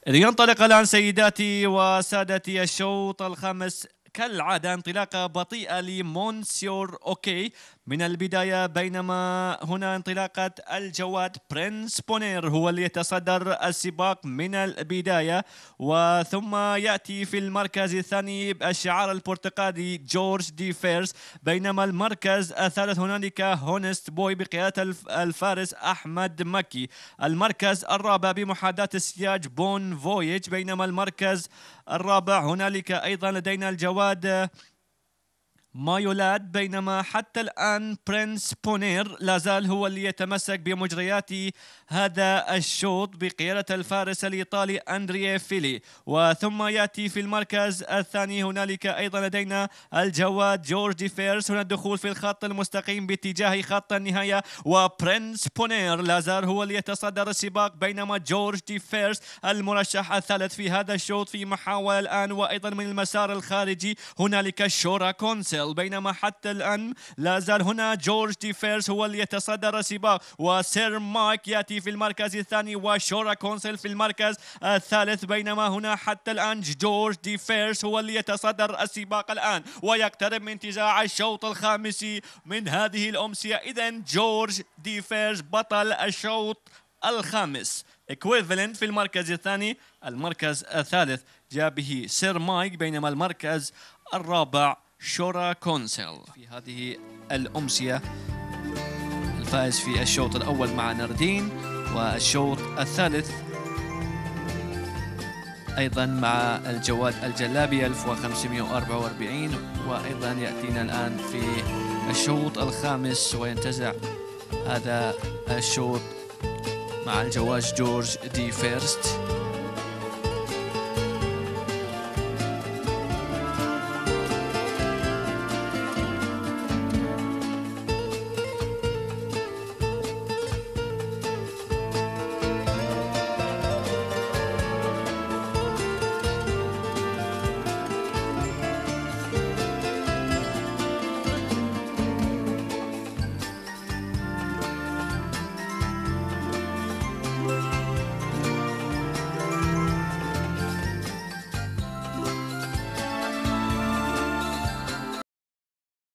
لينطلق الآن سيداتي وسادتي الشوط الخامس كالعادة انطلاقة بطيئة لمونسيور أوكي من البداية، بينما هنا انطلاقة الجواد برنس بونير هو اللي يتصدر السباق من البداية، وثم يأتي في المركز الثاني الشعار البرتقالي جورج دي فيرس، بينما المركز الثالث هنالك هونست بوي بقيادة الفارس أحمد مكي. المركز الرابع بمحاذاة السياج بون فويج، بينما المركز الرابع هنالك أيضا لدينا الجواد مايولاد، بينما حتى الآن برنس بونير لازال هو اللي يتمسك بمجريات هذا الشوط بقيادة الفارس الإيطالي أندريا فيلي. وثم يأتي في المركز الثاني هنالك أيضا لدينا الجواد جورج دي فيرس، هنا الدخول في الخط المستقيم باتجاه خط النهاية، وبرنس بونير لازال هو اللي يتصدر السباق، بينما جورج دي فيرس المرشح الثالث في هذا الشوط في محاولة الآن. وأيضا من المسار الخارجي هنالك شورا كونسل، بينما حتى الآن لا زال هنا جورج دي فيرس هو اللي يتصدر السباق، وسير مايك يأتي في المركز الثاني وشورا كونسل في المركز الثالث، بينما هنا حتى الآن جورج دي فيرس هو اللي يتصدر السباق الآن ويقترب من انتزاع الشوط الخامس من هذه الأمسية. إذن جورج دي فيرس بطل الشوط الخامس. إكويفالنت في المركز الثاني، المركز الثالث جاء به سير مايك، بينما المركز الرابع شورا كونسل. في هذه الأمسية الفائز في الشوط الأول مع ناردين، والشوط الثالث أيضا مع الجواد الجلابي 1544. وأيضا يأتينا الآن في الشوط الخامس وينتزع هذا الشوط مع الجواد جورج دي فيرست.